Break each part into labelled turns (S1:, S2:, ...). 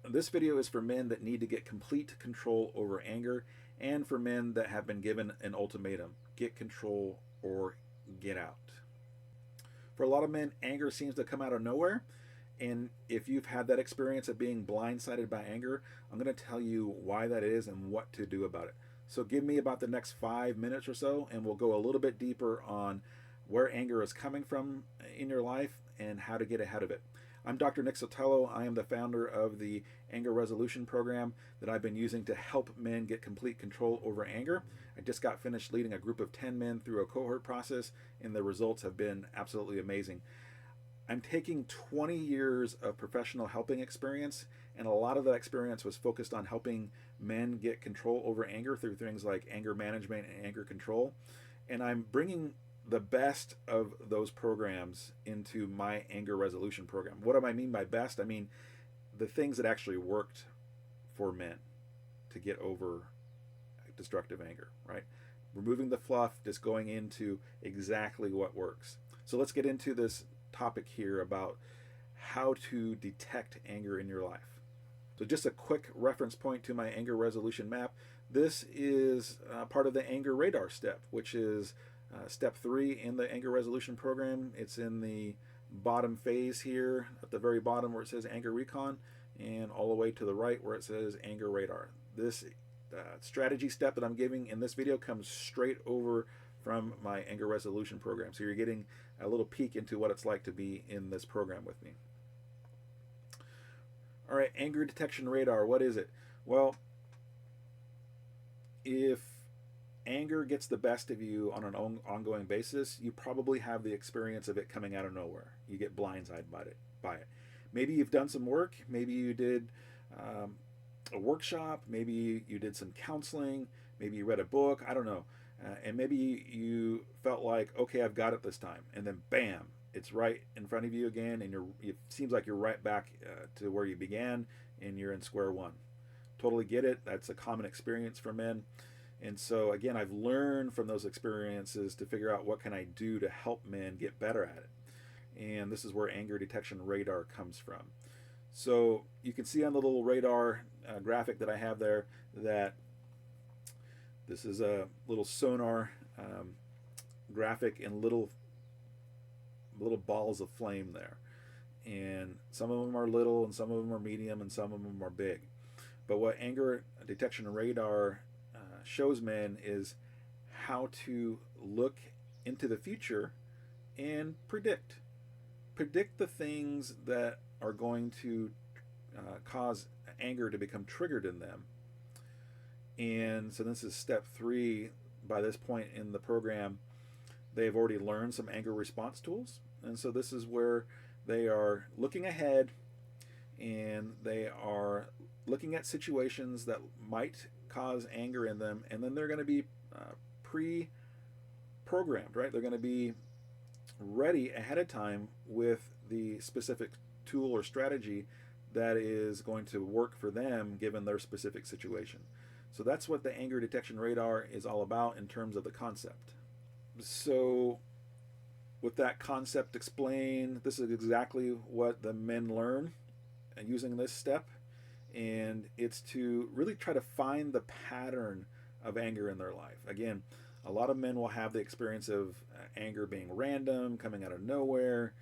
S1: This video is for men that need to get complete control over anger, and for men that have been given an ultimatum: get control or get out. For a lot of men, anger seems to come out of nowhere. And if you've had that experience of being blindsided by anger, I'm going to tell you why that is and what to do about it. So give me about the next 5 minutes or so, and we'll go a little bit deeper on where anger is coming from in your life and how to get ahead of it. I'm Dr. Nick Sotelo. I am the founder of the Anger Resolution Program that I've been using to help men get complete control over anger. I just got finished leading a group of 10 men through a cohort process, and the results have been absolutely amazing. I'm taking 20 years of professional helping experience, and a lot of that experience was focused on helping men get control over anger through things like anger management and anger control. And I'm bringing the best of those programs into my anger resolution program. What do I mean by best? I mean the things that actually worked for men to get over destructive anger, right? Removing the fluff, just going into exactly what works. So let's get into this topic here about how to detect anger in your life. So just a quick reference point to my anger resolution map. This is part of the anger radar step, which is step 3 in the anger resolution program. It's in the bottom phase here at the very bottom where it says anger recon, and all the way to the right where it says anger radar. This strategy step that I'm giving in this video comes straight over from my anger resolution program. So you're getting a little peek into what it's like to be in this program with me. All right, anger detection radar, what is it? Well, if anger gets the best of you on an ongoing basis, you probably have the experience of it coming out of nowhere. You get blindsided by it. Maybe you've done some work. Maybe you did a workshop. Maybe you did some counseling. Maybe you read a book. I don't know. And maybe you felt like, okay, I've got it this time. And then bam, it's right in front of you again. And it seems like you're right back to where you began, and you're in square one. Totally get it. That's a common experience for men. And so again, I've learned from those experiences to figure out what can I do to help men get better at it. And this is where anger detection radar comes from. So you can see on the little radar graphic that I have there that this is a little sonar graphic in little balls of flame there. And some of them are little, and some of them are medium, and some of them are big. But what anger detection radar shows men is how to look into the future and predict the things that are going to cause anger to become triggered in them. And so this is step 3. By this point in the program, they've already learned some anger response tools, and so this is where they are looking ahead, and they are looking at situations that might cause anger in them, and then they're going to be pre-programmed, right? They're going to be ready ahead of time with the specific tool or strategy that is going to work for them given their specific situation. So that's what the anger detection radar is all about in terms of the concept. So with that concept explained, this is exactly what the men learn using this step. And it's to really try to find the pattern of anger in their life. Again, a lot of men will have the experience of anger being random, coming out of nowhere,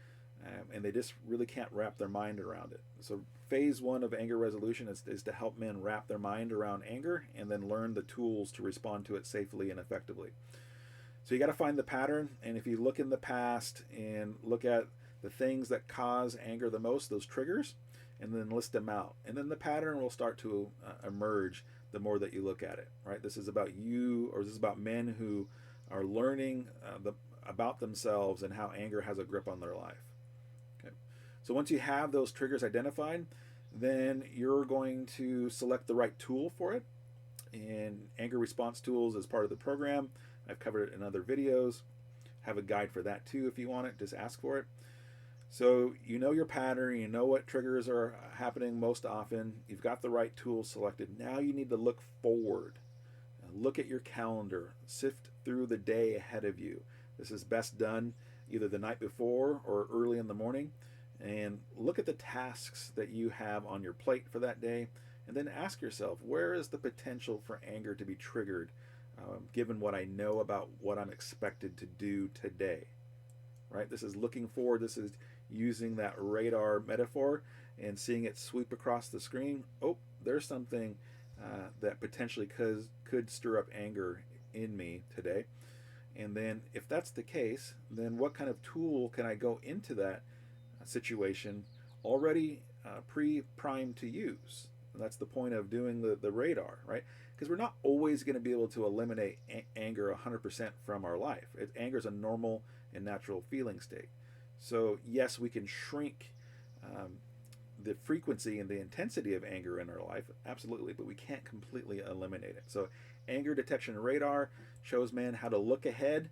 S1: and they just really can't wrap their mind around it. So phase 1 of anger resolution is to help men wrap their mind around anger and then learn the tools to respond to it safely and effectively. So you got to find the pattern, and if you look in the past and look at the things that cause anger the most, those triggers, and then list them out, and then the pattern will start to emerge the more that you look at it, right? This is about you, or this is about men who are learning about themselves and how anger has a grip on their life. Okay. So once you have those triggers identified, then you're going to select the right tool for it. And anger response tools is part of the program. I've covered it in other videos. Have a guide for that too if you want it. Just ask for it. So you know your pattern, you know what triggers are happening most often, you've got the right tools selected. Now you need to look forward. Look at your calendar, sift through the day ahead of you. This is best done either the night before or early in the morning. and look at the tasks that you have on your plate for that day, and then ask yourself, where is the potential for anger to be triggered, given what I know about what I'm expected to do today? Right? This is looking forward. This is using that radar metaphor and seeing it sweep across the screen. Oh, there's something that potentially could stir up anger in me today. And then, if that's the case, then what kind of tool can I go into that situation already pre-primed to use? And that's the point of doing the radar, right? Because we're not always going to be able to eliminate anger 100% from our life. Anger is a normal and natural feeling state. So, yes, we can shrink the frequency and the intensity of anger in our life, absolutely, but we can't completely eliminate it. So, anger detection radar shows men how to look ahead,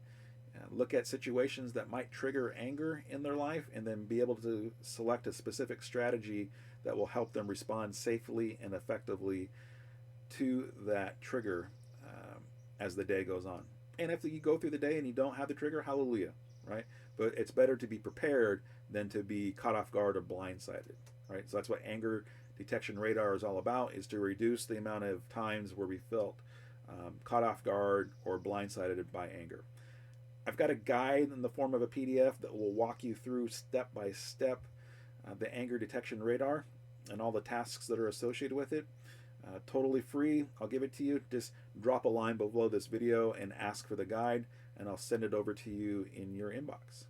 S1: look at situations that might trigger anger in their life, and then be able to select a specific strategy that will help them respond safely and effectively to that trigger as the day goes on. And if you go through the day and you don't have the trigger, hallelujah, right? But it's better to be prepared than to be caught off guard or blindsided, right? So that's what anger detection radar is all about, is to reduce the amount of times where we felt caught off guard or blindsided by anger. I've got a guide in the form of a PDF that will walk you through step by step the anger detection radar and all the tasks that are associated with it. Totally free. I'll give it to you. Just drop a line below this video and ask for the guide, and I'll send it over to you in your inbox.